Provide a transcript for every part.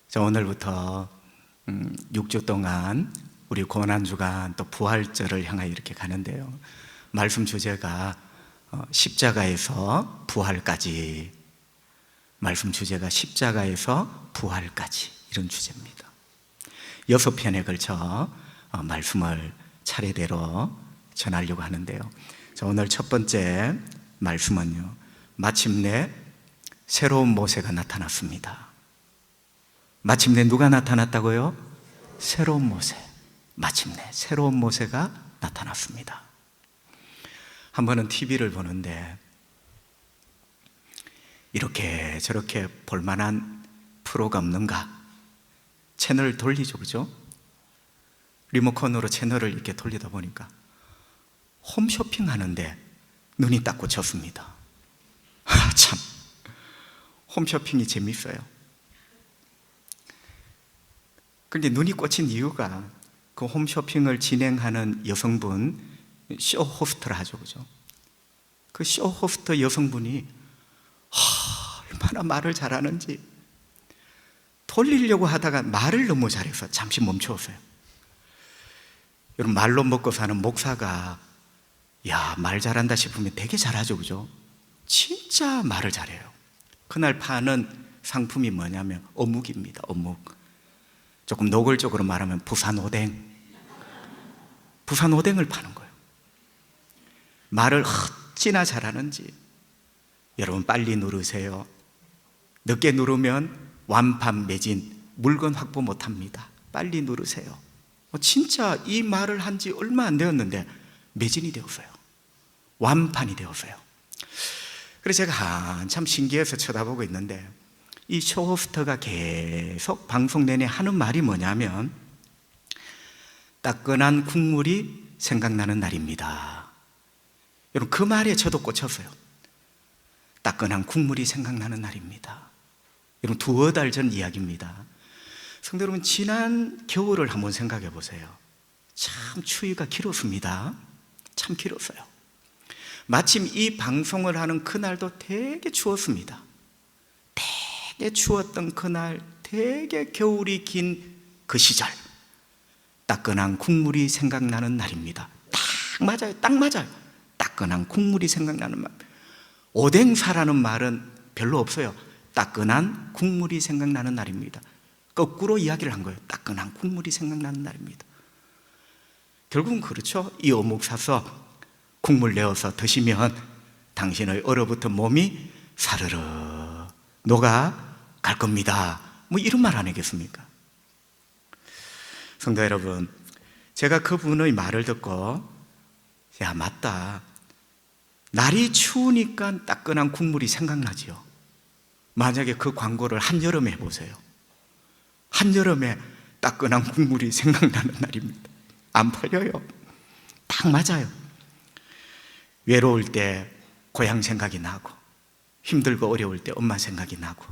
자, 오늘부터 6주 동안 우리 고난주간 또 부활절을 향하여 이렇게 가는데요. 말씀 주제가 십자가에서 부활까지, 말씀 주제가 십자가에서 부활까지, 이런 주제입니다. 6편에 걸쳐 말씀을 차례대로 전하려고 하는데요. 자, 오늘 첫 번째 말씀은요, 마침내 새로운 모세가 나타났습니다. 마침내 누가 나타났다고요? 새로운 모세. 마침내 새로운 모세가 나타났습니다. 한 번은 TV를 보는데 이렇게 저렇게 볼만한 프로가 없는가? 채널을 돌리죠, 그죠? 리모컨으로 채널을 이렇게 돌리다 보니까 홈쇼핑 하는데 눈이 딱 꽂혔습니다. 참, 홈쇼핑이 재밌어요. 그런데 눈이 꽂힌 이유가 그 홈쇼핑을 진행하는 여성분, 쇼 호스트를 하죠, 그죠? 그 쇼 호스트 여성분이 얼마나 말을 잘하는지 돌리려고 하다가 말을 너무 잘해서 잠시 멈추었어요. 여러분, 말로 먹고 사는 목사가 말 잘한다 싶으면 되게 잘하죠, 그죠? 진짜 말을 잘해요. 그날 파는 상품이 뭐냐면 어묵입니다. 어묵. 조금 노골적으로 말하면 부산 오뎅. 부산 오뎅을 파는 거예요. 말을 어찌나 잘하는지. 여러분, 빨리 누르세요. 늦게 누르면 완판 매진, 물건 확보 못합니다. 빨리 누르세요. 진짜 이 말을 한 지 얼마 안 되었는데 매진이 되었어요. 완판이 되었어요. 그래서 제가 한참 신기해서 쳐다보고 있는데 이 쇼호스터가 계속 방송 내내 하는 말이 뭐냐면 따끈한 국물이 생각나는 날입니다. 여러분, 그 말에 저도 꽂혔어요. 따끈한 국물이 생각나는 날입니다. 여러분, 두어 달 전 이야기입니다. 성도 여러분, 지난 겨울을 한번 생각해 보세요. 참 추위가 길었습니다. 참 길었어요. 마침 이 방송을 하는 그날도 되게 추웠습니다. 되게 추웠던 그날, 되게 겨울이 긴 그 시절, 따끈한 국물이 생각나는 날입니다. 딱 맞아요. 딱 맞아요. 따끈한 국물이 생각나는 말. 오뎅사라는 말은 별로 없어요. 따끈한 국물이 생각나는 날입니다. 거꾸로 이야기를 한 거예요. 따끈한 국물이 생각나는 날입니다. 결국은 그렇죠. 이 어묵 사서 국물 내어서 드시면 당신의 얼어붙은 몸이 사르르 녹아갈 겁니다. 뭐 이런 말 아니겠습니까? 성도 여러분, 제가 그분의 말을 듣고 맞다. 날이 추우니까 따끈한 국물이 생각나지요. 만약에 그 광고를 한여름에 해보세요. 한여름에 따끈한 국물이 생각나는 날입니다. 안 팔려요. 딱 맞아요. 외로울 때 고향 생각이 나고, 힘들고 어려울 때 엄마 생각이 나고,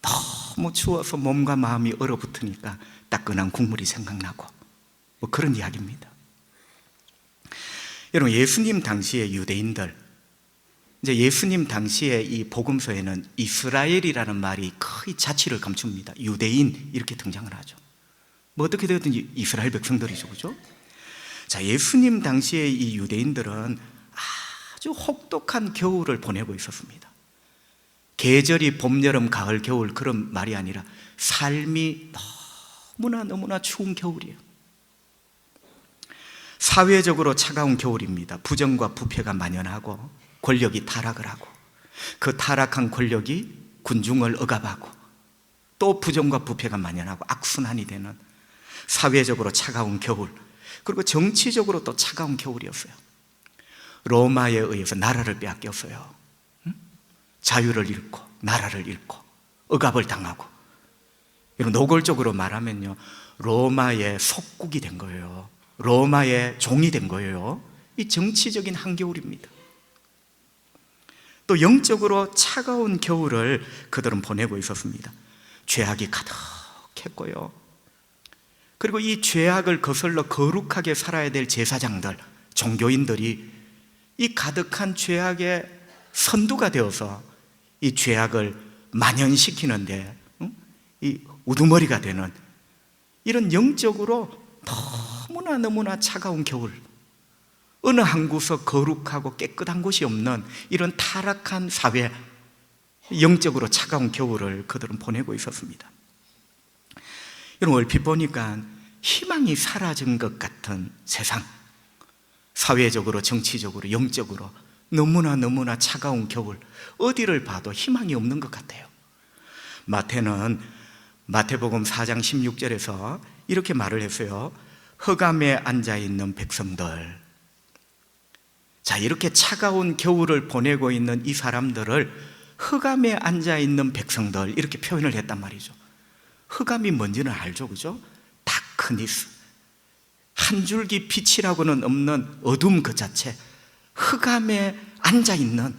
너무 추워서 몸과 마음이 얼어붙으니까 따끈한 국물이 생각나고, 뭐 그런 이야기입니다. 여러분, 예수님 당시의 유대인들, 이제 예수님 당시의 이 복음서에는 이스라엘이라는 말이 거의 자취를 감춥니다. 유대인 이렇게 등장을 하죠. 뭐 어떻게 되었든지 이스라엘 백성들이죠, 그죠? 자, 예수님 당시의 이 유대인들은 아주 혹독한 겨울을 보내고 있었습니다. 계절이 봄, 여름, 가을, 겨울 그런 말이 아니라 삶이 너무나 추운 겨울이에요. 사회적으로 차가운 겨울입니다. 부정과 부패가 만연하고 권력이 타락을 하고, 그 타락한 권력이 군중을 억압하고, 또 부정과 부패가 만연하고 악순환이 되는 사회적으로 차가운 겨울, 그리고 정치적으로 또 차가운 겨울이었어요. 로마에 의해서 나라를 빼앗겼어요. 자유를 잃고 나라를 잃고 억압을 당하고, 이런 노골적으로 말하면요, 로마의 속국이 된 거예요. 로마의 종이 된 거예요. 이 정치적인 한겨울입니다. 또 영적으로 차가운 겨울을 그들은 보내고 있었습니다. 죄악이 가득했고요. 그리고 이 죄악을 거슬러 거룩하게 살아야 될 제사장들, 종교인들이 이 가득한 죄악의 선두가 되어서 이 죄악을 만연시키는데 이 우두머리가 되는 이런 영적으로 너무나 차가운 겨울, 어느 한 구석 거룩하고 깨끗한 곳이 없는 이런 타락한 사회, 영적으로 차가운 겨울을 그들은 보내고 있었습니다. 여러분, 얼핏 보니까 희망이 사라진 것 같은 세상, 사회적으로, 정치적으로, 영적으로 너무나 차가운 겨울, 어디를 봐도 희망이 없는 것 같아요. 마태는 마태복음 4장 16절에서 이렇게 말을 했어요. 흑암에 앉아있는 백성들. 자, 이렇게 차가운 겨울을 보내고 있는 이 사람들을 흑암에 앉아있는 백성들, 이렇게 표현을 했단 말이죠. 흑암이 뭔지는 알죠, 그죠? 다크니스, 한 줄기 빛이라고는 없는 어둠 그 자체, 흑암에 앉아있는,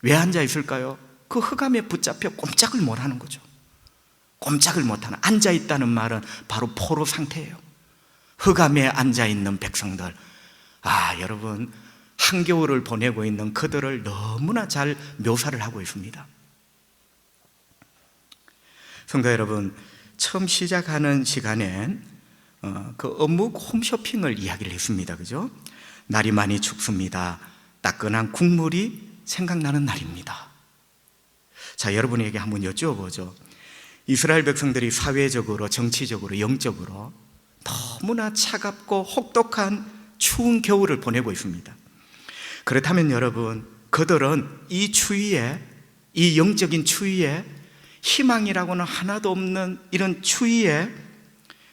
왜 앉아있을까요? 그 흑암에 붙잡혀 꼼짝을 못하는 거죠. 꼼짝을 못하는, 앉아있다는 말은 바로 포로 상태예요. 흑암에 앉아있는 백성들. 여러분, 한겨울을 보내고 있는 그들을 너무나 잘 묘사를 하고 있습니다. 성도 여러분, 처음 시작하는 시간엔 그 어묵 홈쇼핑을 이야기를 했습니다. 그죠? 날이 많이 춥습니다. 따끈한 국물이 생각나는 날입니다. 자, 여러분에게 한번 여쭈어보죠. 이스라엘 백성들이 사회적으로, 정치적으로, 영적으로 너무나 차갑고 혹독한 추운 겨울을 보내고 있습니다. 그렇다면 여러분, 그들은 이 추위에, 이 영적인 추위에, 희망이라고는 하나도 없는 이런 추위에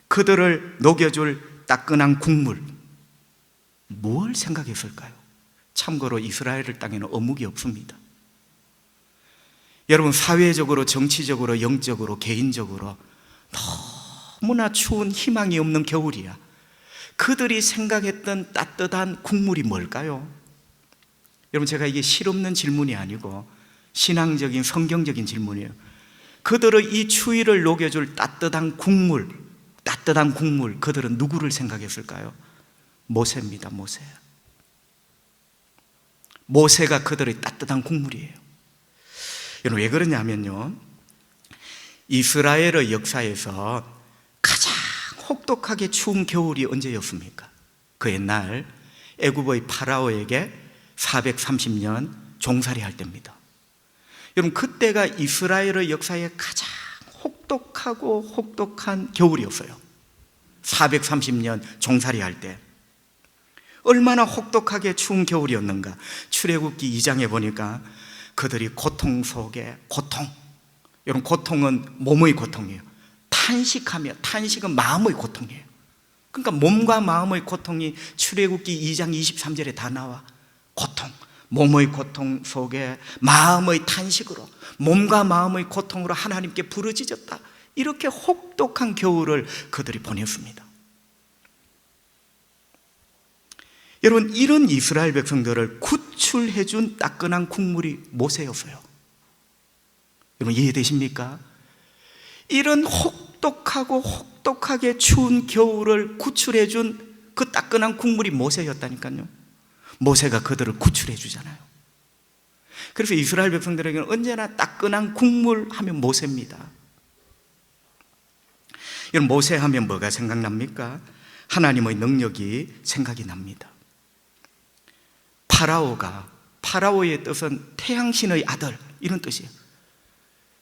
그들을 녹여줄 따끈한 국물, 뭘 생각했을까요? 참고로 이스라엘 땅에는 어묵이 없습니다. 여러분, 사회적으로, 정치적으로, 영적으로, 개인적으로 너무나 추운 희망이 없는 겨울이야. 그들이 생각했던 따뜻한 국물이 뭘까요? 여러분, 제가 이게 실없는 질문이 아니고 신앙적인, 성경적인 질문이에요. 그들의 이 추위를 녹여줄 따뜻한 국물, 그들은 누구를 생각했을까요? 모세입니다. 모세가 그들의 따뜻한 국물이에요. 여러분, 왜 그러냐면요, 이스라엘의 역사에서 가장 혹독하게 추운 겨울이 언제였습니까? 그 옛날 애굽의 파라오에게 430년 종살이 할 때입니다. 여러분, 그때가 이스라엘의 역사에 가장 혹독하고 혹독한 겨울이었어요. 430년 종살이 할 때 얼마나 혹독하게 추운 겨울이었는가. 출애굽기 2장에 보니까 그들이 고통 속에 고통, 여러분, 고통은 몸의 고통이에요. 탄식은 마음의 고통이에요. 그러니까 몸과 마음의 고통이 출애굽기 2장 23절에 다 나와. 고통, 몸의 고통 속에 마음의 탄식으로, 몸과 마음의 고통으로 하나님께 부르짖었다. 이렇게 혹독한 겨울을 그들이 보냈습니다. 여러분, 이런 이스라엘 백성들을 구출해준 따끈한 국물이 모세였어요. 여러분, 이해되십니까? 이런 혹독하게 추운 겨울을 구출해준 그 따끈한 국물이 모세였다니까요. 모세가 그들을 구출해 주잖아요. 그래서 이스라엘 백성들에게는 언제나 따끈한 국물 하면 모세입니다. 여러분, 모세 하면 뭐가 생각납니까? 하나님의 능력이 생각이 납니다. 파라오의 뜻은 태양신의 아들, 이런 뜻이에요.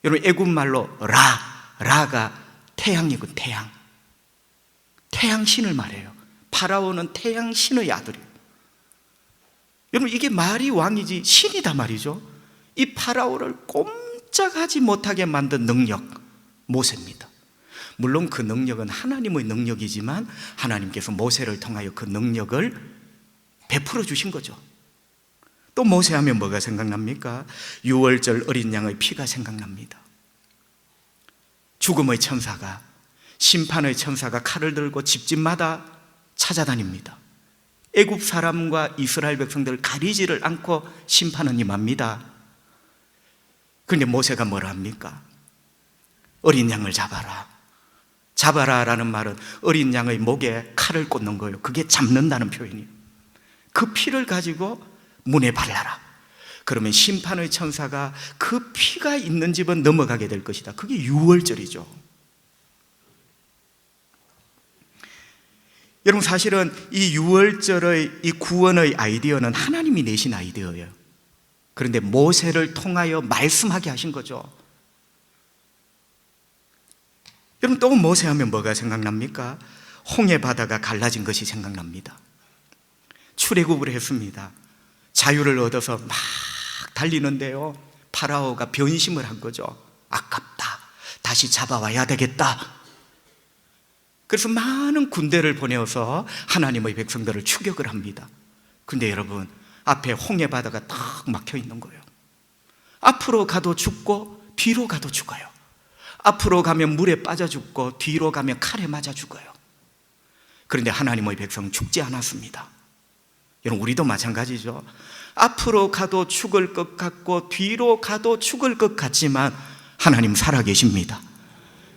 여러분, 애굽 말로 라가 태양이고, 태양신을 말해요. 파라오는 태양신의 아들이에요. 여러분, 이게 말이 왕이지 신이다 말이죠. 이 파라오를 꼼짝하지 못하게 만든 능력, 모세입니다. 물론 그 능력은 하나님의 능력이지만 하나님께서 모세를 통하여 그 능력을 베풀어 주신 거죠. 또 모세 하면 뭐가 생각납니까? 유월절 어린 양의 피가 생각납니다. 죽음의 천사가, 심판의 천사가 칼을 들고 집집마다 찾아다닙니다. 애굽 사람과 이스라엘 백성들을 가리지를 않고 심판은 임합니다. 그런데 모세가 뭐라 합니까? 어린 양을 잡아라 라는 말은 어린 양의 목에 칼을 꽂는 거예요. 그게 잡는다는 표현이에요. 그 피를 가지고 문에 발라라. 그러면 심판의 천사가 그 피가 있는 집은 넘어가게 될 것이다. 그게 유월절이죠. 여러분, 사실은 이 유월절의 이 구원의 아이디어는 하나님이 내신 아이디어예요. 그런데 모세를 통하여 말씀하게 하신 거죠. 여러분, 또 모세 하면 뭐가 생각납니까? 홍해 바다가 갈라진 것이 생각납니다. 출애굽을 했습니다. 자유를 얻어서 막 달리는데요, 파라오가 변심을 한 거죠. 아깝다, 다시 잡아와야 되겠다. 그래서 많은 군대를 보내어서 하나님의 백성들을 추격을 합니다. 근데 여러분, 앞에 홍해 바다가 탁 막혀 있는 거예요. 앞으로 가도 죽고 뒤로 가도 죽어요. 앞으로 가면 물에 빠져 죽고 뒤로 가면 칼에 맞아 죽어요. 그런데 하나님의 백성은 죽지 않았습니다. 여러분, 우리도 마찬가지죠. 앞으로 가도 죽을 것 같고 뒤로 가도 죽을 것 같지만 하나님 살아계십니다.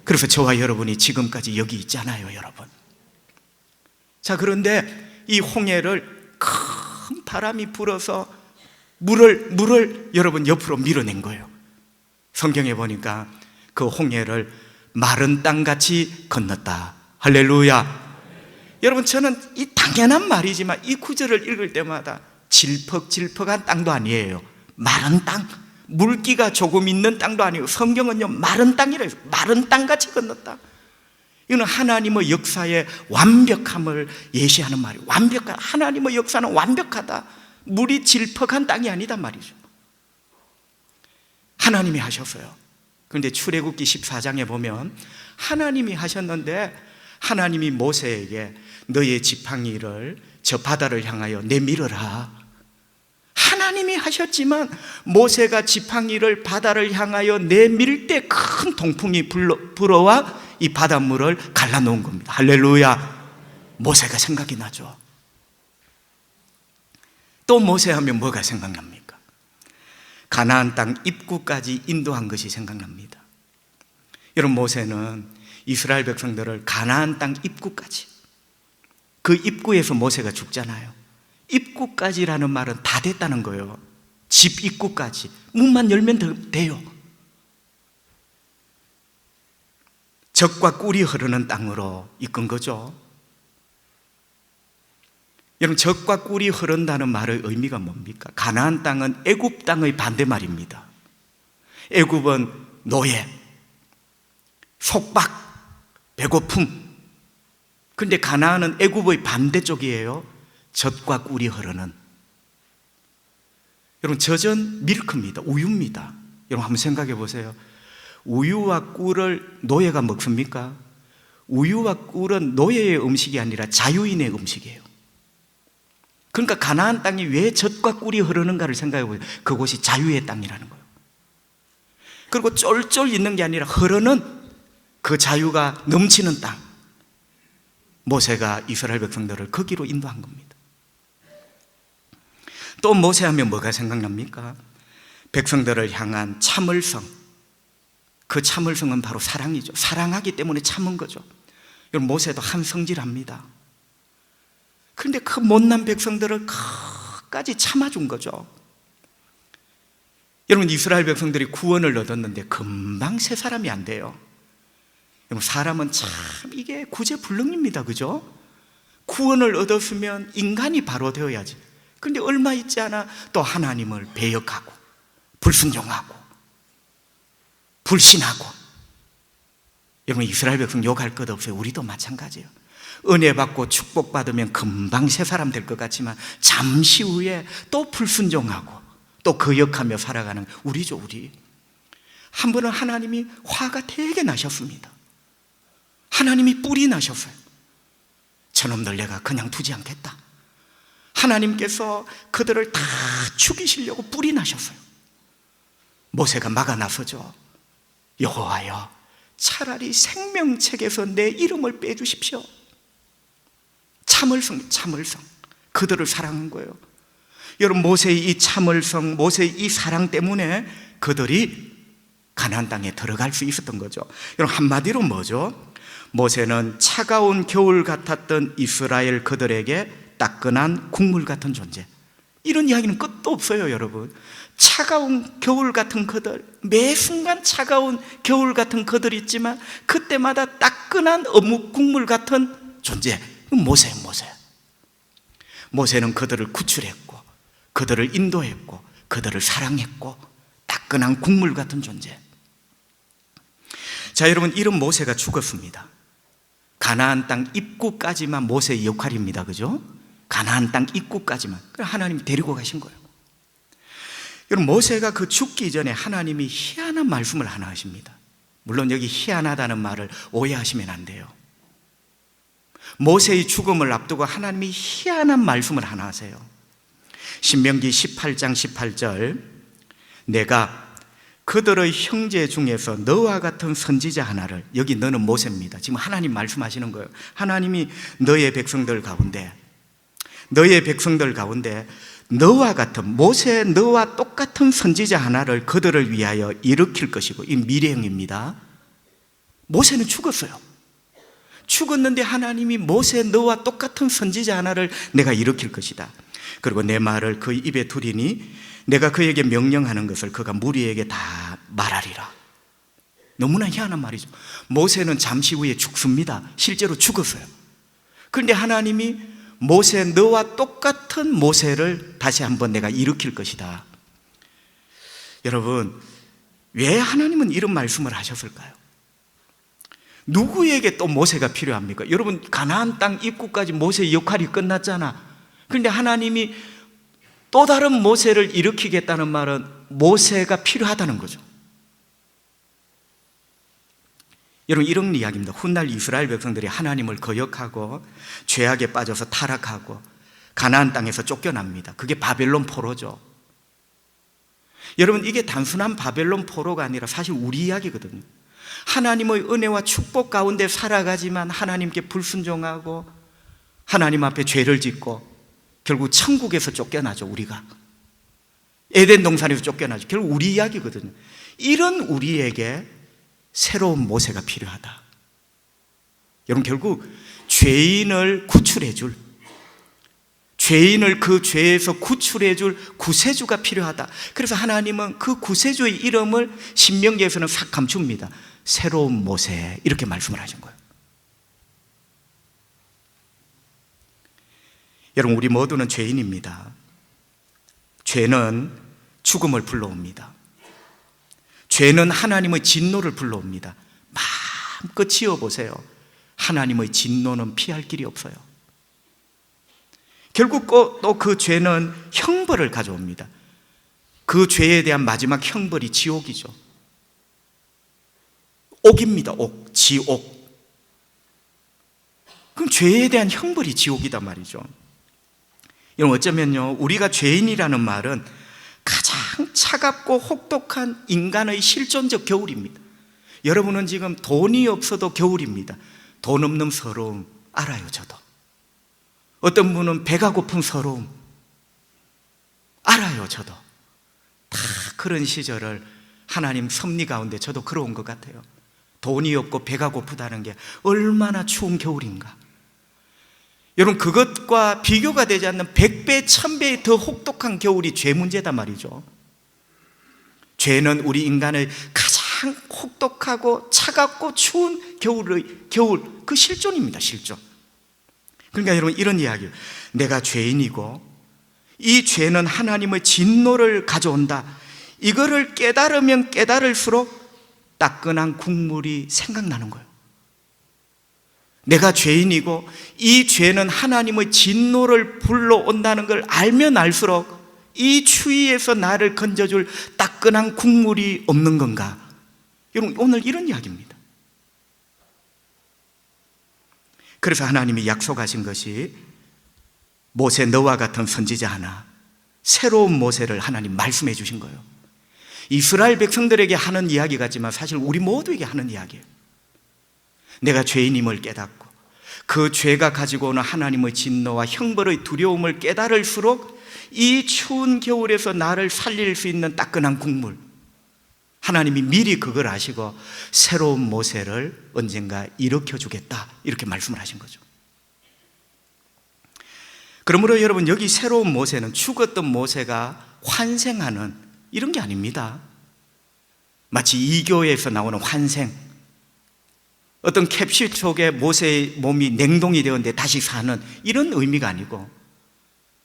그래서 저와 여러분이 지금까지 여기 있잖아요, 여러분. 자, 그런데 이 홍해를 큰 바람이 불어서 물을 여러분 옆으로 밀어낸 거예요. 성경에 보니까 그 홍해를 마른 땅같이 건넜다. 할렐루야. 여러분, 저는 이 당연한 말이지만 이 구절을 읽을 때마다 질퍽질퍽한 땅도 아니에요. 마른 땅, 물기가 조금 있는 땅도 아니고, 성경은요 마른 땅이라 해서 마른 땅같이 건넜다. 이거는 하나님의 역사의 완벽함을 예시하는 말이에요. 하나님의 역사는 완벽하다. 물이 질퍽한 땅이 아니다 말이죠. 하나님이 하셨어요. 그런데 출애굽기 14장에 보면 하나님이 하셨는데, 하나님이 모세에게 너의 지팡이를 저 바다를 향하여 내밀어라. 하나님이 하셨지만 모세가 지팡이를 바다를 향하여 내밀 때 큰 동풍이 불어와 이 바닷물을 갈라놓은 겁니다. 할렐루야. 모세가 생각이 나죠. 또 모세 하면 뭐가 생각납니까? 가나안 땅 입구까지 인도한 것이 생각납니다. 여러분, 모세는 이스라엘 백성들을 가나안 땅 입구까지, 그 입구에서 모세가 죽잖아요. 입구까지라는 말은 다 됐다는 거예요. 집 입구까지, 문만 열면 돼요. 젖과 꿀이 흐르는 땅으로 이끈 거죠. 여러분, 젖과 꿀이 흐른다는 말의 의미가 뭡니까? 가나안 땅은 애굽 땅의 반대말입니다. 애굽은 노예, 속박, 배고픔. 그런데 가나안은 애굽의 반대쪽이에요. 젖과 꿀이 흐르는. 여러분, 젖은 밀크입니다. 우유입니다. 여러분, 한번 생각해 보세요. 우유와 꿀을 노예가 먹습니까? 우유와 꿀은 노예의 음식이 아니라 자유인의 음식이에요. 그러니까 가나안 땅이 왜 젖과 꿀이 흐르는가를 생각해 보세요. 그곳이 자유의 땅이라는 거예요. 그리고 쫄쫄 있는 게 아니라 흐르는, 그 자유가 넘치는 땅. 모세가 이스라엘 백성들을 거기로 인도한 겁니다. 또 모세 하면 뭐가 생각납니까? 백성들을 향한 참을성. 그 참을성은 바로 사랑이죠. 사랑하기 때문에 참은 거죠. 여러분, 모세도 한 성질합니다. 그런데 그 못난 백성들을 끝까지 참아준 거죠. 여러분, 이스라엘 백성들이 구원을 얻었는데 금방 세 사람이 안 돼요. 여러분, 사람은 참 이게 구제불능입니다. 그죠? 구원을 얻었으면 인간이 바로 되어야지. 그런데 얼마 있지 않아 또 하나님을 배역하고 불순종하고 불신하고. 여러분, 이스라엘 백성 욕할 것 없어요. 우리도 마찬가지예요. 은혜 받고 축복 받으면 금방 새 사람 될 것 같지만 잠시 후에 또 불순종하고 또 거역하며 살아가는 우리죠, 우리. 한 번은 하나님이 화가 되게 나셨습니다. 하나님이 뿔이 나셨어요. 저놈들 내가 그냥 두지 않겠다. 하나님께서 그들을 다 죽이시려고 뿔이 나셨어요. 모세가 막아 나서죠. 여호와여, 차라리 생명책에서 내 이름을 빼주십시오. 참을성. 그들을 사랑한 거예요. 여러분, 모세의 이 참을성, 모세의 이 사랑 때문에 그들이 가나안 땅에 들어갈 수 있었던 거죠. 여러분, 한마디로 뭐죠? 모세는 차가운 겨울 같았던 이스라엘 그들에게 따끈한 국물 같은 존재. 이런 이야기는 끝도 없어요, 여러분. 차가운 겨울 같은 그들, 매 순간 차가운 겨울 같은 그들이 있지만 그때마다 따끈한 어묵 국물 같은 존재, 모세. 모세는 그들을 구출했고, 그들을 인도했고, 그들을 사랑했고, 따끈한 국물 같은 존재. 자, 여러분, 이런 모세가 죽었습니다. 가나안 땅 입구까지만 모세의 역할입니다. 그죠? 가나안 땅 입구까지만. 하나님이 데리고 가신 거예요. 여러분, 모세가 그 죽기 전에 하나님이 희한한 말씀을 하나 하십니다. 물론 여기 희한하다는 말을 오해하시면 안 돼요. 모세의 죽음을 앞두고 하나님이 희한한 말씀을 하나 하세요. 신명기 18장 18절, 내가 그들의 형제 중에서 너와 같은 선지자 하나를, 여기 너는 모세입니다. 지금 하나님 말씀하시는 거예요. 하나님이 너의 백성들 가운데 너와 같은, 모세 너와 똑같은 선지자 하나를 그들을 위하여 일으킬 것이고, 이 미래형입니다. 모세는 죽었어요. 죽었는데 하나님이 모세 너와 똑같은 선지자 하나를 내가 일으킬 것이다. 그리고 내 말을 그 입에 두리니 내가 그에게 명령하는 것을 그가 무리에게 다 말하리라. 너무나 희한한 말이죠. 모세는 잠시 후에 죽습니다. 실제로 죽었어요. 그런데 하나님이 모세 너와 똑같은 모세를 다시 한번 내가 일으킬 것이다. 여러분, 왜 하나님은 이런 말씀을 하셨을까요? 누구에게 또 모세가 필요합니까? 여러분, 가나안 땅 입구까지 모세의 역할이 끝났잖아. 그런데 하나님이 또 다른 모세를 일으키겠다는 말은 모세가 필요하다는 거죠. 여러분, 이런 이야기입니다. 훗날 이스라엘 백성들이 하나님을 거역하고 죄악에 빠져서 타락하고 가나안 땅에서 쫓겨납니다. 그게 바벨론 포로죠. 여러분, 이게 단순한 바벨론 포로가 아니라 사실 우리 이야기거든요. 하나님의 은혜와 축복 가운데 살아가지만 하나님께 불순종하고 하나님 앞에 죄를 짓고 결국 천국에서 쫓겨나죠. 우리가 에덴 동산에서 쫓겨나죠. 결국 우리 이야기거든요. 이런 우리에게 새로운 모세가 필요하다. 여러분, 결국 죄인을 구출해줄, 죄인을 그 죄에서 구출해줄 구세주가 필요하다. 그래서 하나님은 그 구세주의 이름을 신명기에서는 싹 감춥니다. 새로운 모세, 이렇게 말씀을 하신 거예요. 여러분, 우리 모두는 죄인입니다. 죄는 죽음을 불러옵니다. 죄는 하나님의 진노를 불러옵니다. 마음껏 지어보세요. 하나님의 진노는 피할 길이 없어요. 결국 또 그 죄는 형벌을 가져옵니다. 그 죄에 대한 마지막 형벌이 지옥이죠. 옥입니다. 옥, 지옥. 그럼 죄에 대한 형벌이 지옥이단 말이죠. 여러분, 어쩌면요, 우리가 죄인이라는 말은 가장 차갑고 혹독한 인간의 실존적 겨울입니다. 여러분은 지금 돈이 없어도 겨울입니다. 돈 없는 서러움 알아요. 저도. 어떤 분은 배가 고픈 서러움 알아요. 저도. 다 그런 시절을 하나님 섭리 가운데 저도 걸어온 것 같아요. 돈이 없고 배가 고프다는 게 얼마나 추운 겨울인가. 여러분, 그것과 비교가 되지 않는 100배, 1000배의 더 혹독한 겨울이 죄 문제단 말이죠. 죄는 우리 인간의 가장 혹독하고 차갑고 추운 겨울, 그 실존입니다. 실존. 그러니까 여러분, 이런 이야기예요. 내가 죄인이고 이 죄는 하나님의 진노를 가져온다. 이거를 깨달으면 깨달을수록 따끈한 국물이 생각나는 거예요. 내가 죄인이고 이 죄는 하나님의 진노를 불러온다는 걸 알면 알수록 이 추위에서 나를 건져줄 따끈한 국물이 없는 건가? 여러분, 오늘 이런 이야기입니다. 그래서 하나님이 약속하신 것이 모세 너와 같은 선지자 하나, 새로운 모세를 하나님 말씀해 주신 거예요. 이스라엘 백성들에게 하는 이야기 같지만 사실 우리 모두에게 하는 이야기예요. 내가 죄인임을 깨닫고 그 죄가 가지고 오는 하나님의 진노와 형벌의 두려움을 깨달을수록 이 추운 겨울에서 나를 살릴 수 있는 따끈한 국물, 하나님이 미리 그걸 아시고 새로운 모세를 언젠가 일으켜주겠다, 이렇게 말씀을 하신 거죠. 그러므로 여러분, 여기 새로운 모세는 죽었던 모세가 환생하는 이런 게 아닙니다. 마치 이교에서 나오는 환생, 어떤 캡슐 속에 모세의 몸이 냉동이 되었는데 다시 사는 이런 의미가 아니고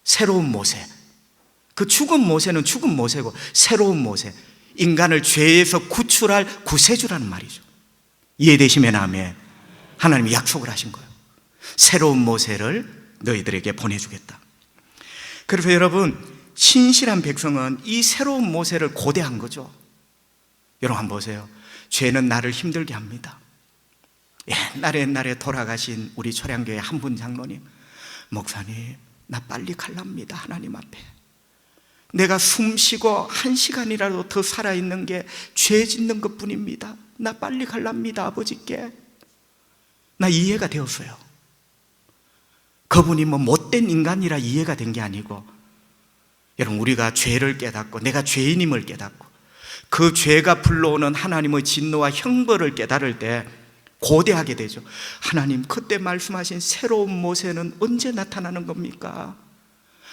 새로운 모세, 그 죽은 모세는 죽은 모세고 새로운 모세, 인간을 죄에서 구출할 구세주라는 말이죠. 이해되시면 아멘. 하나님이 약속을 하신 거예요. 새로운 모세를 너희들에게 보내주겠다. 그래서 여러분, 신실한 백성은 이 새로운 모세를 고대한 거죠. 여러분 한번 보세요. 죄는 나를 힘들게 합니다. 옛날에 돌아가신 우리 초량교회 한 분 장로님, 목사님 나 빨리 갈랍니다. 하나님 앞에 내가 숨 쉬고 1시간이라도 더 살아있는 게 죄 짓는 것뿐입니다. 나 빨리 갈랍니다. 아버지께. 나 이해가 되었어요. 그분이 뭐 못된 인간이라 이해가 된 게 아니고, 여러분 우리가 죄를 깨닫고 내가 죄인임을 깨닫고 그 죄가 불러오는 하나님의 진노와 형벌을 깨달을 때 고대하게 되죠. 하나님, 그때 말씀하신 새로운 모세는 언제 나타나는 겁니까?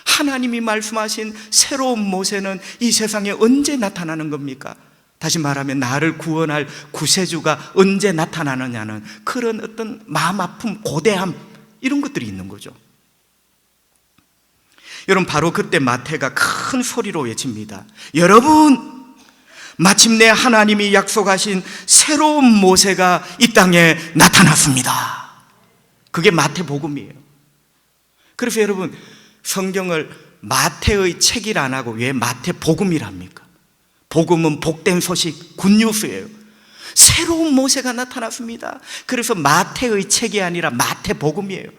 하나님이 말씀하신 새로운 모세는 이 세상에 언제 나타나는 겁니까? 다시 말하면 나를 구원할 구세주가 언제 나타나느냐는 그런 어떤 마음 아픔, 고대함, 이런 것들이 있는 거죠. 여러분, 바로 그때 마태가 큰 소리로 외칩니다. 여러분, 마침내 하나님이 약속하신 새로운 모세가 이 땅에 나타났습니다. 그게 마태복음이에요. 그래서 여러분, 성경을 마태의 책이라 안 하고 왜 마태복음이라 합니까? 복음은 복된 소식, 굿뉴스예요. 새로운 모세가 나타났습니다. 그래서 마태의 책이 아니라 마태복음이에요.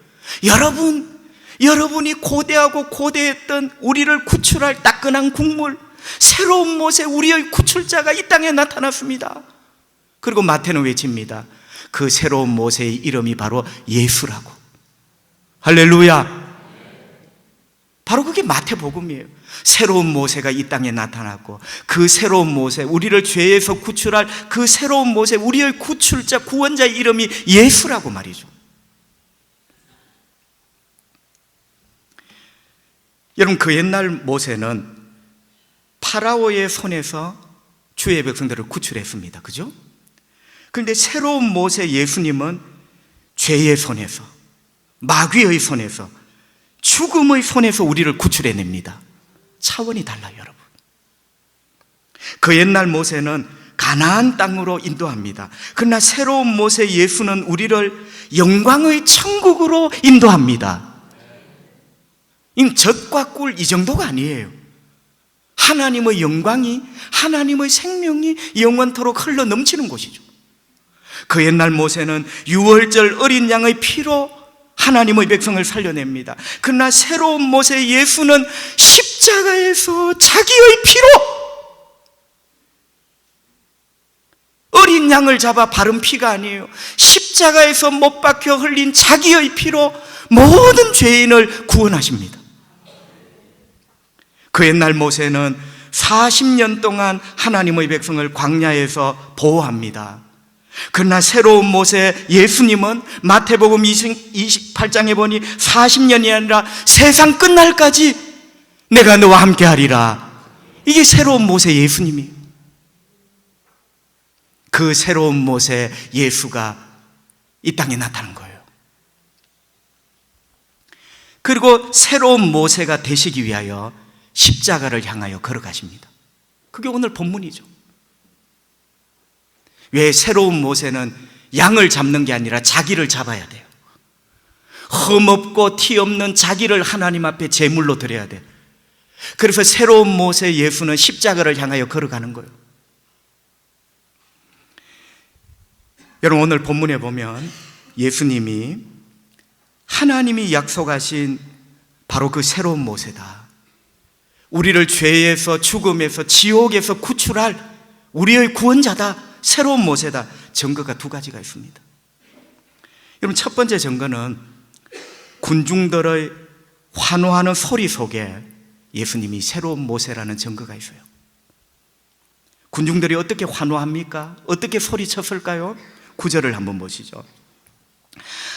여러분이 고대하고 고대했던 우리를 구출할 따끈한 국물, 새로운 모세, 우리의 구출자가 이 땅에 나타났습니다. 그리고 마태는 외칩니다. 그 새로운 모세의 이름이 바로 예수라고. 할렐루야. 바로 그게 마태복음이에요. 새로운 모세가 이 땅에 나타났고, 그 새로운 모세, 우리를 죄에서 구출할 그 새로운 모세, 우리의 구출자, 구원자의 이름이 예수라고 말이죠. 여러분, 그 옛날 모세는 파라오의 손에서 주의 백성들을 구출했습니다. 그죠? 그런데 새로운 모세 예수님은 죄의 손에서, 마귀의 손에서, 죽음의 손에서 우리를 구출해냅니다. 차원이 달라요, 여러분. 그 옛날 모세는 가나안 땅으로 인도합니다. 그러나 새로운 모세 예수는 우리를 영광의 천국으로 인도합니다. 이 젖과 꿀 이 정도가 아니에요. 하나님의 영광이, 하나님의 생명이 영원토록 흘러 넘치는 곳이죠. 그 옛날 모세는 유월절 어린 양의 피로 하나님의 백성을 살려냅니다. 그러나 새로운 모세 예수는 십자가에서 자기의 피로 어린 양을 잡아 바른 피가 아니에요. 십자가에서 못 박혀 흘린 자기의 피로 모든 죄인을 구원하십니다. 그 옛날 모세는 40년 동안 하나님의 백성을 광야에서 보호합니다. 그러나 새로운 모세 예수님은 마태복음 28장에 보니 40년이 아니라 세상 끝날까지 내가 너와 함께 하리라. 이게 새로운 모세 예수님이에요. 그 새로운 모세 예수가 이 땅에 나타난 거예요. 그리고 새로운 모세가 되시기 위하여 십자가를 향하여 걸어가십니다. 그게 오늘 본문이죠. 왜 새로운 모세는 양을 잡는 게 아니라 자기를 잡아야 돼요. 흠없고 티 없는 자기를 하나님 앞에 제물로 드려야 돼요. 그래서 새로운 모세 예수는 십자가를 향하여 걸어가는 거예요. 여러분, 오늘 본문에 보면 예수님이 하나님이 약속하신 바로 그 새로운 모세다. 우리를 죄에서, 죽음에서, 지옥에서 구출할 우리의 구원자다. 새로운 모세다. 증거가 두 가지가 있습니다. 여러분, 첫 번째 증거는 군중들의 환호하는 소리 속에 예수님이 새로운 모세라는 증거가 있어요. 군중들이 어떻게 환호합니까? 어떻게 소리쳤을까요? 9절을 한번 보시죠.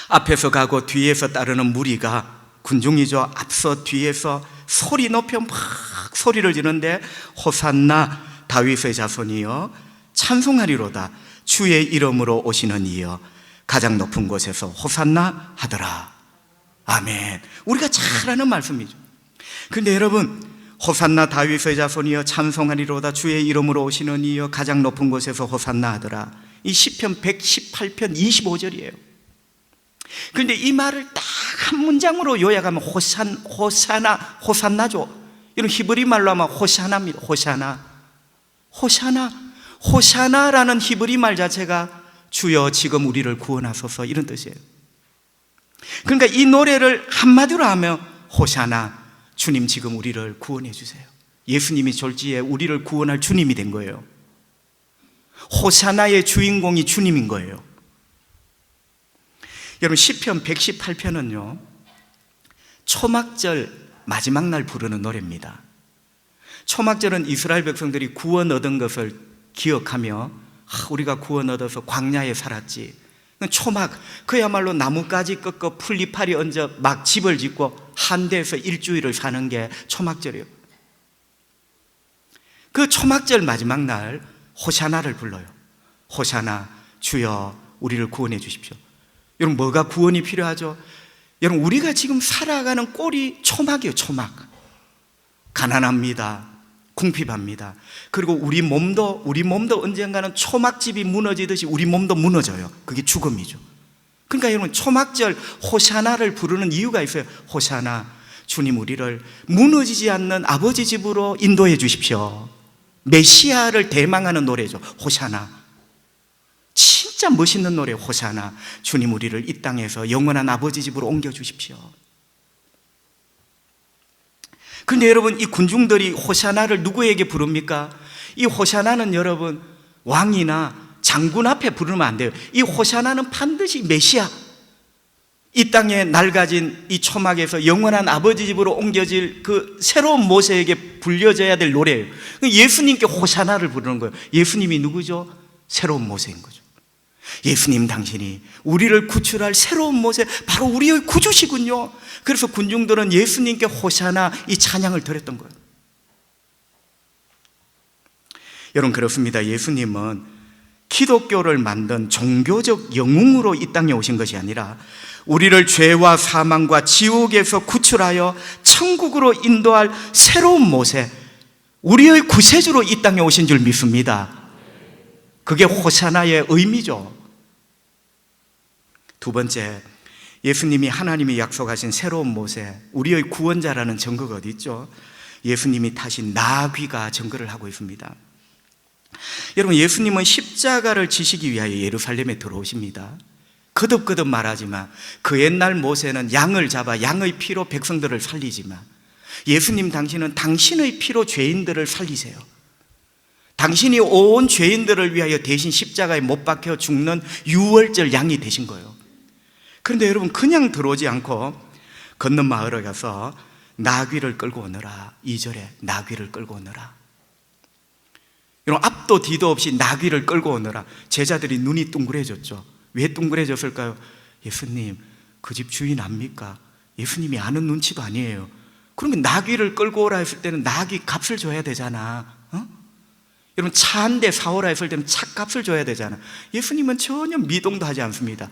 앞에서 가고 뒤에서 따르는 무리가, 군중이죠, 앞서 뒤에서 소리 높여 막 소리를 지르는데 호산나 다윗의 자손이여 찬송하리로다. 주의 이름으로 오시는 이여 가장 높은 곳에서 호산나 하더라. 아멘. 우리가 잘 아는 말씀이죠. 그런데 여러분, 호산나 다윗의 자손이여 찬송하리로다 주의 이름으로 오시는 이여 가장 높은 곳에서 호산나 하더라. 이 시편 118편 25절이에요. 그런데 이 말을 딱 한 문장으로 요약하면 호산나죠. 이런 히브리 말로 하면 호샤나입니다. 호샤나라는 히브리 말 자체가 주여 지금 우리를 구원하소서 이런 뜻이에요. 그러니까 이 노래를 한마디로 하면 호샤나, 주님 지금 우리를 구원해 주세요. 예수님이 졸지에 우리를 구원할 주님이 된 거예요. 호샤나의 주인공이 주님인 거예요. 여러분, 시편 118편은요 초막절 마지막 날 부르는 노래입니다. 초막절은 이스라엘 백성들이 구원 얻은 것을 기억하며 우리가 구원 얻어서 광야에 살았지. 초막, 그야말로 나뭇가지 꺾고 풀잎파리 얹어 막 집을 짓고 한 데에서 일주일을 사는 게 초막절이에요. 그 초막절 마지막 날 호샤나를 불러요. 호샤나, 주여 우리를 구원해 주십시오. 여러분, 뭐가 구원이 필요하죠? 여러분, 우리가 지금 살아가는 꼴이 초막이에요. 초막. 가난합니다. 궁핍합니다. 그리고 우리 몸도 언젠가는 초막집이 무너지듯이 우리 몸도 무너져요. 그게 죽음이죠. 그러니까 여러분, 초막절 호샤나를 부르는 이유가 있어요. 호샤나, 주님 우리를 무너지지 않는 아버지 집으로 인도해 주십시오. 메시아를 대망하는 노래죠. 호샤나. 진짜 멋있는 노래 호샤나, 주님 우리를 이 땅에서 영원한 아버지 집으로 옮겨 주십시오. 그런데 여러분, 이 군중들이 호샤나를 누구에게 부릅니까? 이 호샤나는 여러분 왕이나 장군 앞에 부르면 안 돼요. 이 호샤나는 반드시 메시아, 이 땅에 낡아진 이 초막에서 영원한 아버지 집으로 옮겨질 그 새로운 모세에게 불려져야 될 노래예요. 예수님께 호샤나를 부르는 거예요. 예수님이 누구죠? 새로운 모세인 거죠. 예수님 당신이 우리를 구출할 새로운 모세, 바로 우리의 구주시군요. 그래서 군중들은 예수님께 호샤나 이 찬양을 드렸던 거예요. 여러분, 그렇습니다. 예수님은 기독교를 만든 종교적 영웅으로 이 땅에 오신 것이 아니라 우리를 죄와 사망과 지옥에서 구출하여 천국으로 인도할 새로운 모세, 우리의 구세주로 이 땅에 오신 줄 믿습니다. 그게 호샤나의 의미죠. 두 번째, 예수님이 하나님이 약속하신 새로운 모세, 우리의 구원자라는 증거가 어디 있죠? 예수님이 타신 나귀가 증거를 하고 있습니다. 여러분, 예수님은 십자가를 지시기 위하여 예루살렘에 들어오십니다. 거듭거듭 말하지만 그 옛날 모세는 양을 잡아 양의 피로 백성들을 살리지만 예수님 당신은 당신의 피로 죄인들을 살리세요. 당신이 온 죄인들을 위하여 대신 십자가에 못 박혀 죽는 유월절 양이 되신 거예요. 그런데 여러분, 그냥 들어오지 않고 건넌 마을에 가서 나귀를 끌고 오너라. 2절에 나귀를 끌고 오너라. 여러분, 앞도 뒤도 없이 나귀를 끌고 오너라. 제자들이 눈이 둥그레졌죠. 왜 둥그레졌을까요? 예수님, 그 집 주인 압니까? 예수님이 아는 눈치도 아니에요. 그러면 나귀를 끌고 오라 했을 때는 나귀 값을 줘야 되잖아. 여러분, 차 한 대 사오라 했을 때는 차 값을 줘야 되잖아. 예수님은 전혀 미동도 하지 않습니다.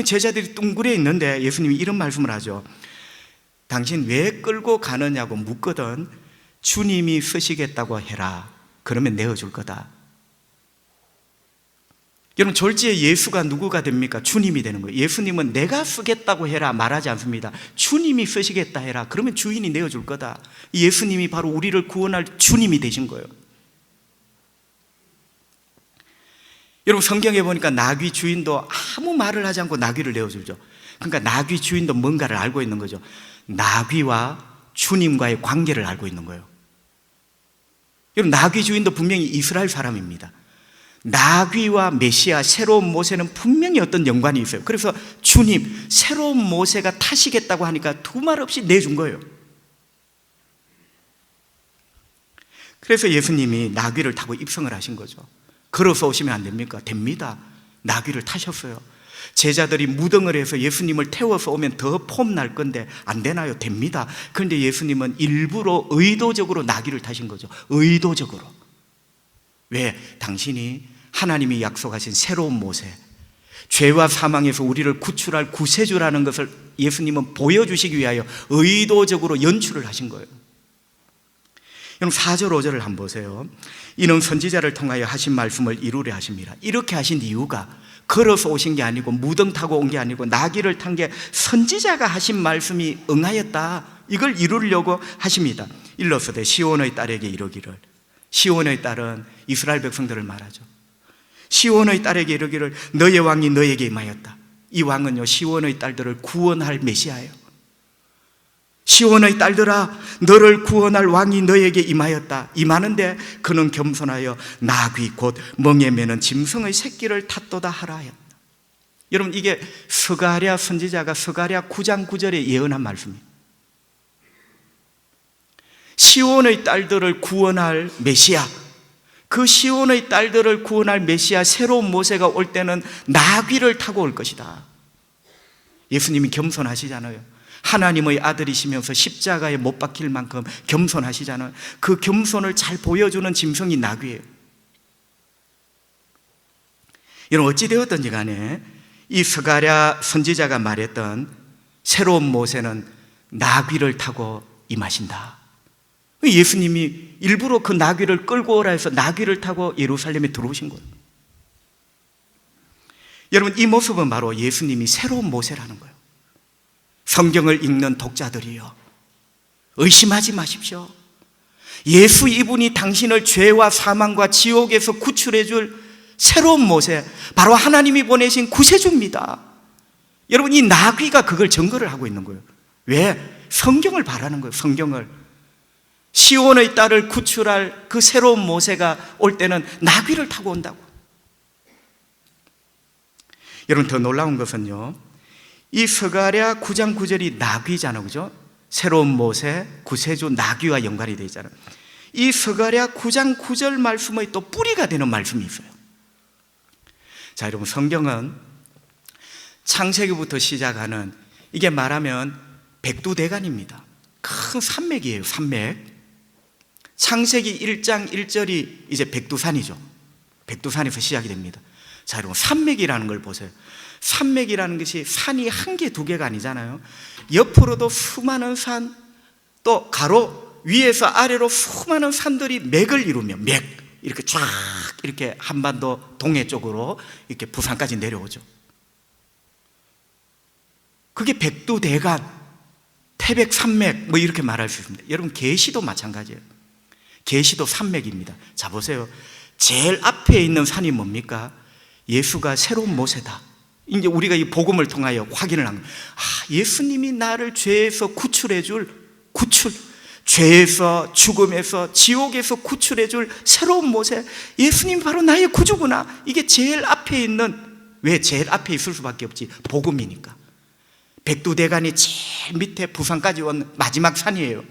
제자들이 둥그레 있는데 예수님이 이런 말씀을 하죠. 당신 왜 끌고 가느냐고 묻거든 주님이 쓰시겠다고 해라. 그러면 내어줄 거다. 여러분, 졸지에 예수가 누구가 됩니까? 주님이 되는 거예요. 예수님은 내가 쓰겠다고 해라 말하지 않습니다. 주님이 쓰시겠다 해라. 그러면 주인이 내어줄 거다. 예수님이 바로 우리를 구원할 주님이 되신 거예요. 여러분, 성경에 보니까 나귀 주인도 아무 말을 하지 않고 나귀를 내어주죠. 그러니까 나귀 주인도 뭔가를 알고 있는 거죠. 나귀와 주님과의 관계를 알고 있는 거예요. 여러분, 나귀 주인도 분명히 이스라엘 사람입니다. 나귀와 메시아, 새로운 모세는 분명히 어떤 연관이 있어요. 그래서 주님, 새로운 모세가 타시겠다고 하니까 두 말 없이 내준 거예요. 그래서 예수님이 나귀를 타고 입성을 하신 거죠. 걸어서 오시면 안 됩니까? 됩니다. 나귀를 타셨어요. 제자들이 무등을 해서 예수님을 태워서 오면 더 폼 날 건데 안 되나요? 됩니다. 그런데 예수님은 일부러 의도적으로 나귀를 타신 거죠. 의도적으로. 왜? 당신이 하나님이 약속하신 새로운 모세, 죄와 사망에서 우리를 구출할 구세주라는 것을 예수님은 보여주시기 위하여 의도적으로 연출을 하신 거예요. 여러분 4절 5절을 한번 보세요. 이는 선지자를 통하여 하신 말씀을 이루려 하십니다. 이렇게 하신 이유가 걸어서 오신 게 아니고 무등 타고 온 게 아니고 나귀를 탄 게 선지자가 하신 말씀이 응하였다, 이걸 이루려고 하십니다. 일러서되 시온의 딸에게 이르기를, 시온의 딸은 이스라엘 백성들을 말하죠. 시온의 딸에게 이르기를 너의 왕이 너에게 임하였다. 이 왕은요 시온의 딸들을 구원할 메시아예요. 시온의 딸들아, 너를 구원할 왕이 너에게 임하였다. 임하는데 그는 겸손하여 나귀 곧 멍에 매는 짐승의 새끼를 탔도다 하라 하였다. 여러분 이게 스가랴 선지자가 스가랴 9장 9절에 예언한 말씀이에요. 시온의 딸들을 구원할 메시아, 그 시온의 딸들을 구원할 메시아 새로운 모세가 올 때는 나귀를 타고 올 것이다. 예수님이 겸손하시잖아요. 하나님의 아들이시면서 십자가에 못 박힐 만큼 겸손하시잖아요. 그 겸손을 잘 보여주는 짐승이 나귀예요. 여러분 어찌되었든지 간에 이 스가랴 선지자가 말했던 새로운 모세는 나귀를 타고 임하신다. 예수님이 일부러 그 나귀를 끌고 오라 해서 나귀를 타고 예루살렘에 들어오신 거예요. 여러분 이 모습은 바로 예수님이 새로운 모세라는 거예요. 성경을 읽는 독자들이요, 의심하지 마십시오. 예수 이분이 당신을 죄와 사망과 지옥에서 구출해 줄 새로운 모세, 바로 하나님이 보내신 구세주입니다. 여러분 이 나귀가 그걸 증거를 하고 있는 거예요. 왜? 성경을 바라는 거예요. 성경을. 시온의 딸을 구출할 그 새로운 모세가 올 때는 나귀를 타고 온다고. 여러분 더 놀라운 것은요, 이 스가랴 9장 9절이 나귀잖아요, 그죠? 새로운 모세, 구세주, 나귀와 연관이 되어 있잖아요. 이 스가랴 9장 9절 말씀의 또 뿌리가 되는 말씀이 있어요. 자, 여러분 성경은 창세기부터 시작하는, 이게 말하면 백두대간입니다. 큰 산맥이에요. 산맥. 창세기 1장 1절이 이제 백두산이죠. 백두산에서 시작이 됩니다. 자, 여러분 산맥이라는 걸 보세요. 산맥이라는 것이 산이 한 개, 두 개가 아니잖아요. 옆으로도 수많은 산, 또 가로 위에서 아래로 수많은 산들이 맥을 이루며, 맥 이렇게 쫙 이렇게 한반도 동해 쪽으로 이렇게 부산까지 내려오죠. 그게 백두대간, 태백산맥 뭐 이렇게 말할 수 있습니다. 여러분 계시도 마찬가지예요. 계시도 산맥입니다. 자 보세요. 제일 앞에 있는 산이 뭡니까? 예수가 새로운 모세다. 이제 우리가 이 복음을 통하여 확인을 한 거예요. 예수님이 나를 죄에서 구출해 줄, 죄에서, 죽음에서, 지옥에서 구출해 줄 새로운 모세, 예수님이 바로 나의 구주구나. 이게 제일 앞에 있는, 왜 제일 앞에 있을 수밖에 없지? 복음이니까. 백두대간이 제일 밑에 부산까지 온 마지막 산이에요.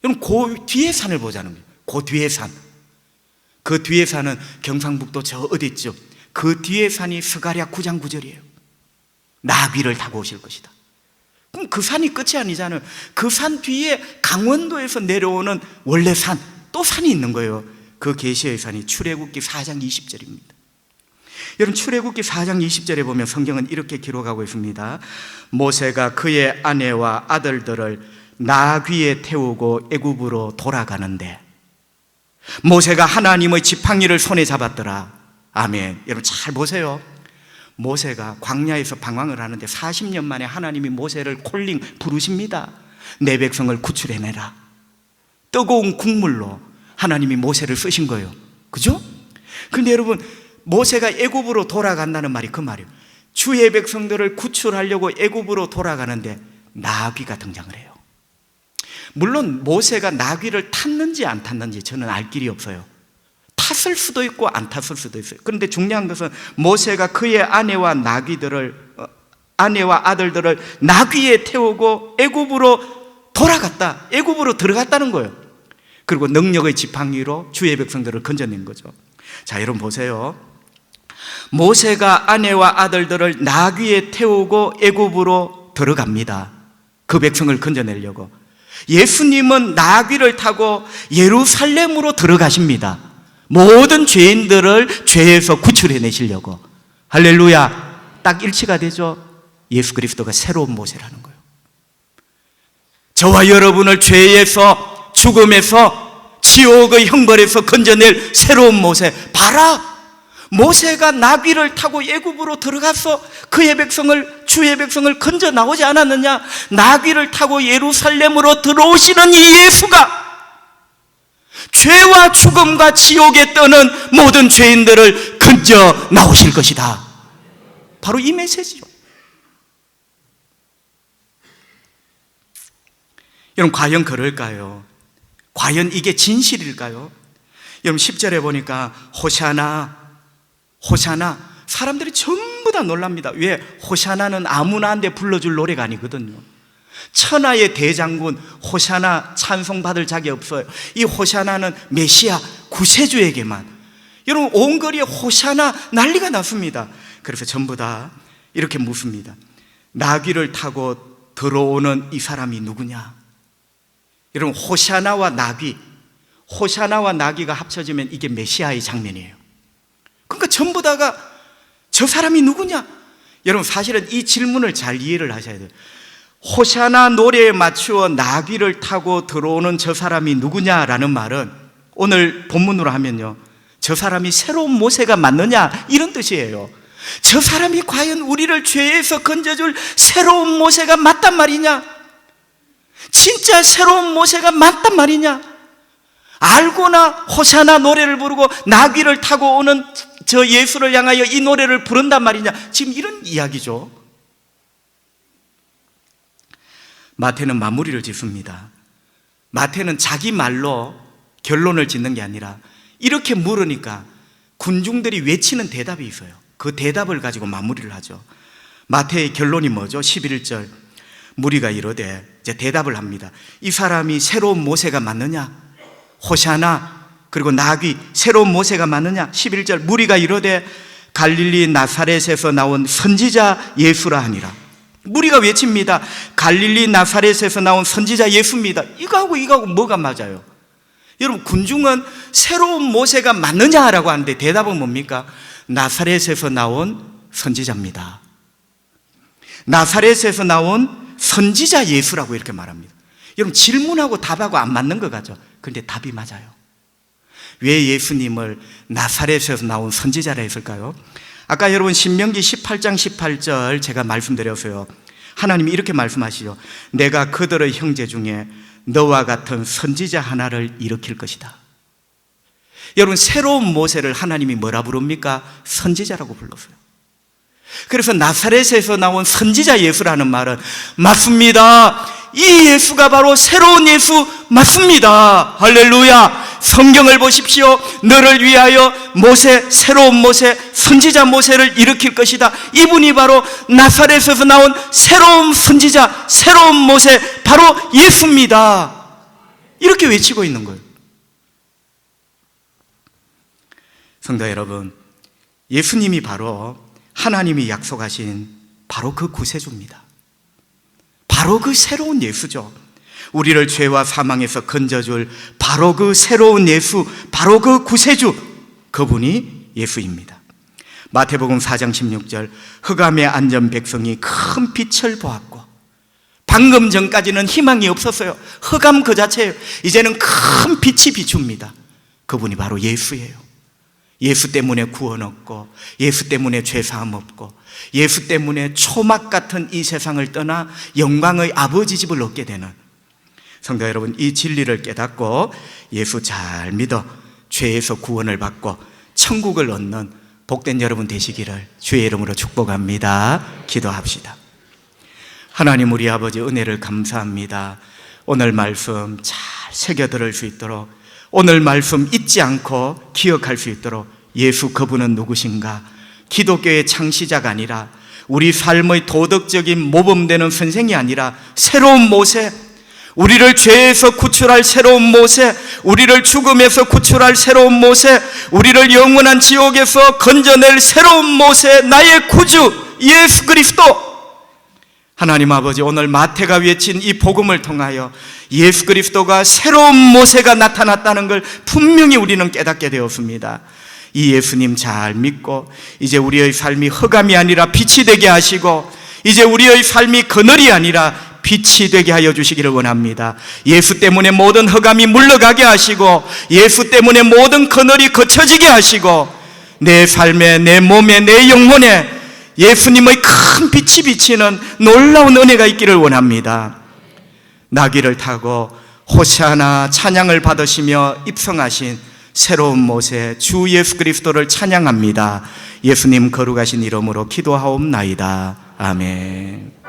여러분 그 뒤에 산을 보자는 거예요. 그 뒤에 산. 그 뒤에 산은 경상북도 저 어디 있죠? 그 뒤에 산이 스가랴 9장 9절이에요. 나귀를 타고 오실 것이다. 그럼 그 산이 끝이 아니잖아요. 그 산 뒤에 강원도에서 내려오는 원래 산, 또 산이 있는 거예요. 그 계시의 산이 출애굽기 4장 20절입니다. 여러분 출애굽기 4장 20절에 보면 성경은 이렇게 기록하고 있습니다. 모세가 그의 아내와 아들들을 나귀에 태우고 애굽으로 돌아가는데 모세가 하나님의 지팡이를 손에 잡았더라. 아멘. 여러분 잘 보세요. 모세가 광야에서 방황을 하는데 40년 만에 하나님이 모세를 콜링 부르십니다. 내 백성을 구출해내라. 뜨거운 국물로 하나님이 모세를 쓰신 거예요. 그죠? 그런데 여러분 모세가 애굽으로 돌아간다는 말이 그 말이에요. 주의 백성들을 구출하려고 애굽으로 돌아가는데 나귀가 등장을 해요. 물론 모세가 나귀를 탔는지 안 탔는지 저는 알 길이 없어요. 탔을 수도 있고 안 탔을 수도 있어요. 그런데 중요한 것은 모세가 그의 아내와 아들들을 나귀에 태우고 애굽으로 돌아갔다. 애굽으로 들어갔다는 거예요. 그리고 능력의 지팡이로 주의 백성들을 건져낸 거죠. 자, 여러분 보세요. 모세가 아내와 아들들을 나귀에 태우고 애굽으로 들어갑니다. 그 백성을 건져내려고. 예수님은 나귀를 타고 예루살렘으로 들어가십니다. 모든 죄인들을 죄에서 구출해내시려고. 할렐루야. 딱 일치가 되죠. 예수 그리스도가 새로운 모세라는 거예요. 저와 여러분을 죄에서, 죽음에서, 지옥의 형벌에서 건져낼 새로운 모세. 봐라, 모세가 나귀를 타고 애굽으로 들어가서 그의 백성을, 주의 백성을 건져 나오지 않았느냐? 나귀를 타고 예루살렘으로 들어오시는 이 예수가 죄와 죽음과 지옥에 떠는 모든 죄인들을 건져 나오실 것이다. 바로 이 메시지죠. 여러분, 과연 그럴까요? 과연 이게 진실일까요? 여러분, 10절에 보니까 호샤나, 호샤나, 사람들이 전부 다 놀랍니다. 왜? 호샤나는 아무나한테 불러줄 노래가 아니거든요. 천하의 대장군 호샤나 찬송받을 자격이 없어요. 이 호샤나는 메시아 구세주에게만. 여러분, 온 거리에 호샤나 난리가 났습니다. 그래서 전부 다 이렇게 묻습니다. 나귀를 타고 들어오는 이 사람이 누구냐? 여러분, 호샤나와 나귀, 호샤나와 나귀가 합쳐지면 이게 메시아의 장면이에요. 그러니까 전부 다가 저 사람이 누구냐? 여러분, 사실은 이 질문을 잘 이해를 하셔야 돼요. 호샤나 노래에 맞추어 나귀를 타고 들어오는 저 사람이 누구냐라는 말은 오늘 본문으로 하면요, 저 사람이 새로운 모세가 맞느냐 이런 뜻이에요. 저 사람이 과연 우리를 죄에서 건져줄 새로운 모세가 맞단 말이냐? 진짜 새로운 모세가 맞단 말이냐? 알고나 호샤나 노래를 부르고 나귀를 타고 오는 저 예수를 향하여 이 노래를 부른단 말이냐? 지금 이런 이야기죠. 마태는 마무리를 짓습니다. 마태는 자기 말로 결론을 짓는 게 아니라 이렇게 물으니까 군중들이 외치는 대답이 있어요. 그 대답을 가지고 마무리를 하죠. 마태의 결론이 뭐죠? 11절 무리가 이르되, 이제 대답을 합니다. 이 사람이 새로운 모세가 맞느냐? 호샤나 그리고 나귀 새로운 모세가 맞느냐? 11절 무리가 이르되 갈릴리 나사렛에서 나온 선지자 예수라 하니라. 무리가 외칩니다. 갈릴리 나사렛에서 나온 선지자 예수입니다. 이거하고 뭐가 맞아요? 여러분, 군중은 새로운 모세가 맞느냐라고 하는데 대답은 뭡니까? 나사렛에서 나온 선지자입니다. 나사렛에서 나온 선지자 예수라고 이렇게 말합니다. 여러분, 질문하고 답하고 안 맞는 것 같죠? 그런데 답이 맞아요. 왜 예수님을 나사렛에서 나온 선지자라 했을까요? 아까 여러분 신명기 18장 18절 제가 말씀드렸어요. 하나님이 이렇게 말씀하시죠. 내가 그들의 형제 중에 너와 같은 선지자 하나를 일으킬 것이다. 여러분, 새로운 모세를 하나님이 뭐라 부릅니까? 선지자라고 불렀어요. 그래서 나사렛에서 나온 선지자 예수라는 말은 맞습니다. 이 예수가 바로 새로운 예수 맞습니다. 할렐루야. 성경을 보십시오. 너를 위하여 모세, 새로운 모세, 선지자 모세를 일으킬 것이다. 이분이 바로 나사렛에서 나온 새로운 선지자, 새로운 모세, 바로 예수입니다. 이렇게 외치고 있는 거예요. 성도 여러분, 예수님이 바로 하나님이 약속하신 바로 그 구세주입니다. 바로 그 새로운 예수죠. 우리를 죄와 사망에서 건져줄 바로 그 새로운 예수, 바로 그 구세주, 그분이 예수입니다. 마태복음 4장 16절 흑암에 앉은 백성이 큰 빛을 보았고, 방금 전까지는 희망이 없었어요. 흑암 그 자체예요. 이제는 큰 빛이 비춥니다. 그분이 바로 예수예요. 예수 때문에 구원 얻고, 예수 때문에 죄사함 얻고, 예수 때문에 초막 같은 이 세상을 떠나 영광의 아버지 집을 얻게 되는 성도 여러분, 이 진리를 깨닫고 예수 잘 믿어 죄에서 구원을 받고 천국을 얻는 복된 여러분 되시기를 주의 이름으로 축복합니다. 기도합시다. 하나님, 우리 아버지 은혜를 감사합니다. 오늘 말씀 잘 새겨 들을 수 있도록, 오늘 말씀 잊지 않고 기억할 수 있도록 예수 그분은 누구신가? 기독교의 창시자가 아니라 우리 삶의 도덕적인 모범되는 선생이 아니라 새로운 모세, 우리를 죄에서 구출할 새로운 모세, 우리를 죽음에서 구출할 새로운 모세, 우리를 영원한 지옥에서 건져낼 새로운 모세, 나의 구주 예수 그리스도. 하나님 아버지, 오늘 마태가 외친 이 복음을 통하여 예수 그리스도가 새로운 모세가 나타났다는 걸 분명히 우리는 깨닫게 되었습니다. 이 예수님 잘 믿고 이제 우리의 삶이 흑암이 아니라 빛이 되게 하시고 이제 우리의 삶이 그늘이 아니라 빛이 되게 하여 주시기를 원합니다. 예수 때문에 모든 흑암이 물러가게 하시고 예수 때문에 모든 그늘이 거쳐지게 하시고 내 삶에, 내 몸에, 내 영혼에 예수님의 큰 빛이 비치는 놀라운 은혜가 있기를 원합니다. 나귀를 타고 호시아나 찬양을 받으시며 입성하신 새로운 모세 주 예수 그리스도를 찬양합니다. 예수님 거룩하신 이름으로 기도하옵나이다. 아멘.